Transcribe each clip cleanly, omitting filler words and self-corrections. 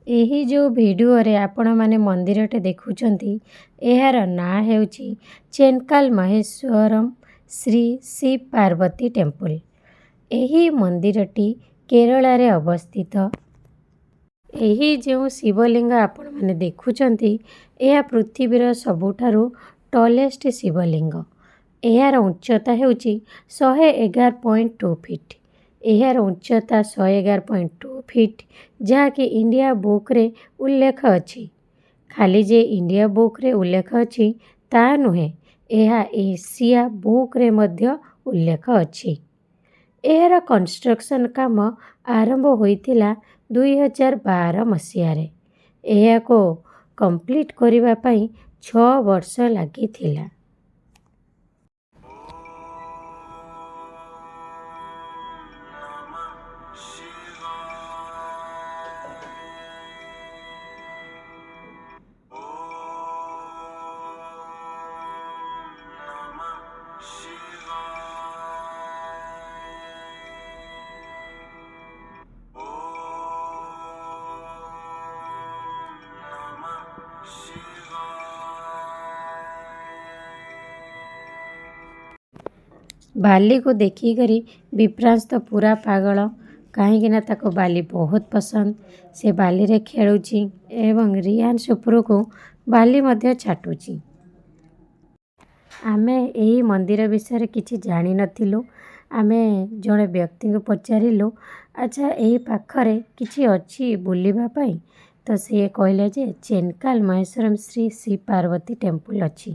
ଏହି ଯେଉଁ ଭିଡ଼ିଓରେ ଆପଣମାନେ ମନ୍ଦିରଟେ ଦେଖୁଛନ୍ତି, ଏହାର ନାଁ ହେଉଛି ଚେନକାଲ ମହେଶ୍ୱରମ୍ ଶ୍ରୀ ଶିବ ପାର୍ବତୀ ଟେମ୍ପଲ। ଏହି ମନ୍ଦିରଟି କେରଳରେ ଅବସ୍ଥିତ। ଏହି ଯେଉଁ ଶିବଲିଙ୍ଗ ଆପଣମାନେ ଦେଖୁଛନ୍ତି, ଏହା ପୃଥିବୀର ସବୁଠାରୁ ଟଲେଷ୍ଟ ଶିବଲିଙ୍ଗ। ଏହାର ଉଚ୍ଚତା ହେଉଛି 111.2 ଫିଟ୍। ଏହାର ଉଚ୍ଚତା 111.2 ଫିଟ୍, ଯାହାକି ଇଣ୍ଡିଆ ବୁକ୍ରେ ଉଲ୍ଲେଖ ଅଛି। ଖାଲି ଯେ ଇଣ୍ଡିଆ ବୁକ୍ରେ ଉଲ୍ଲେଖ ଅଛି ତାହା ନୁହେଁ, ଏହା ଏସିଆ ବୁକ୍ରେ ମଧ୍ୟ ଉଲ୍ଲେଖ ଅଛି। ଏହାର କନଷ୍ଟ୍ରକ୍ସନ୍ କାମ ଆରମ୍ଭ ହୋଇଥିଲା 2012 ମସିହାରେ। ଏହାକୁ କମ୍ପ୍ଲିଟ୍ କରିବା ପାଇଁ 6 ବର୍ଷ ଲାଗିଥିଲା। ବାଲିକୁ ଦେଖିକରି ବିପ୍ରାଂଶ ତ ପୁରା ପାଗଳ, କାହିଁକିନା ତାକୁ ବାଲି ବହୁତ ପସନ୍ଦ। ସେ ବାଲିରେ ଖେଳୁଛି ଏବଂ ରିୟାନ୍ସ ଉପରକୁ ବାଲି ମଧ୍ୟ ଛାଟୁଛି। ଆମେ ଏହି ମନ୍ଦିର ବିଷୟରେ କିଛି ଜାଣିନଥିଲୁ। ଆମେ ଜଣେ ବ୍ୟକ୍ତିଙ୍କୁ ପଚାରିଲୁ, ଆଚ୍ଛା ଏହି ପାଖରେ କିଛି ଅଛି ବୁଲିବା ପାଇଁ? ତ ସିଏ କହିଲେ ଯେ ଚେନକାଲ ମହେଶ୍ୱରମ୍ ଶ୍ରୀ ଶିବ ପାର୍ବତୀ ଟେମ୍ପଲ ଅଛି।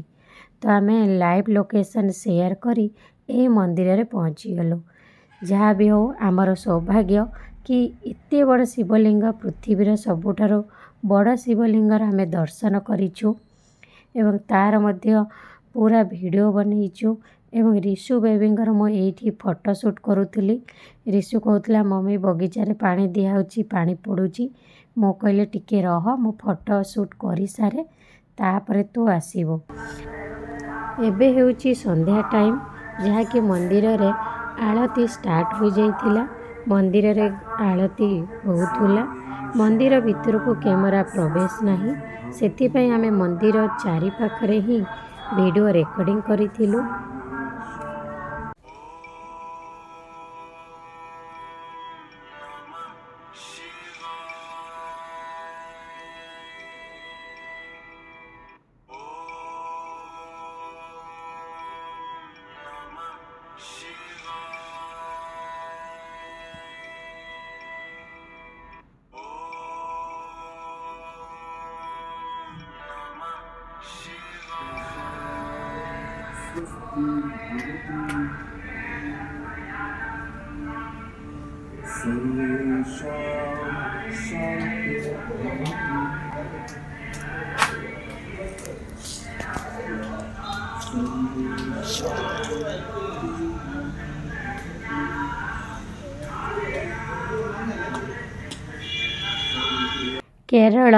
ତ ଆମେ ଲାଇଭ୍ ଲୋକେସନ୍ ସେୟାର କରି ଏହି ମନ୍ଦିରରେ ପହଞ୍ଚିଗଲୁ। ଯାହା ବି ହେଉ, ଆମର ସୌଭାଗ୍ୟ କି ଏତେ ବଡ଼ ଶିବଲିଙ୍ଗ, ପୃଥିବୀର ସବୁଠାରୁ ବଡ଼ ଶିବଲିଙ୍ଗର ଆମେ ଦର୍ଶନ କରିଛୁ ଏବଂ ତା'ର ମଧ୍ୟ ପୁରା ଭିଡ଼ିଓ ବନେଇଛୁ। ଏବଂ ରିଶୁ ବେବିଙ୍କର ମୁଁ ଏଇଠି ଫଟୋ ସୁଟ୍ କରୁଥିଲି। ରିଶୁ କହୁଥିଲା, ମମି ବଗିଚାରେ ପାଣି ଦିଆହେଉଛି, ପାଣି ପଡ଼ୁଛି। ମୁଁ କହିଲି ଟିକେ ରହ, ମୁଁ ଫଟୋ ସୁଟ୍ କରିସାରେ, ତାପରେ ତୁ ଆସିବୁ। ଏବେ ହେଉଛି ସନ୍ଧ୍ୟା ଟାଇମ୍, ଯାହାକି ମନ୍ଦିରରେ ଆଳତି ଷ୍ଟାର୍ଟ ହୋଇଯାଇଥିଲା। ମନ୍ଦିରରେ ଆଳତି ହେଉଥିଲା। ମନ୍ଦିର ଭିତରକୁ କ୍ୟାମେରା ପ୍ରବେଶ ନାହିଁ, ସେଥିପାଇଁ ଆମେ ମନ୍ଦିର ଚାରିପାଖରେ ହିଁ ଭିଡ଼ିଓ ରେକର୍ଡ଼ିଂ କରିଥିଲୁ। କେରଳ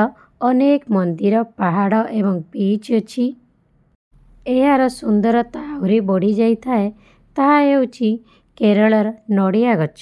ଅନେକ ମନ୍ଦିର, ପାହାଡ଼ ଏବଂ ବିଚ୍ ଅଛି। ଏହାର ସୁନ୍ଦରତା ଆହୁରି ବଢ଼ିଯାଇଥାଏ, ତାହା ହେଉଛି କେରଳର ନଡ଼ିଆ ଗଛ।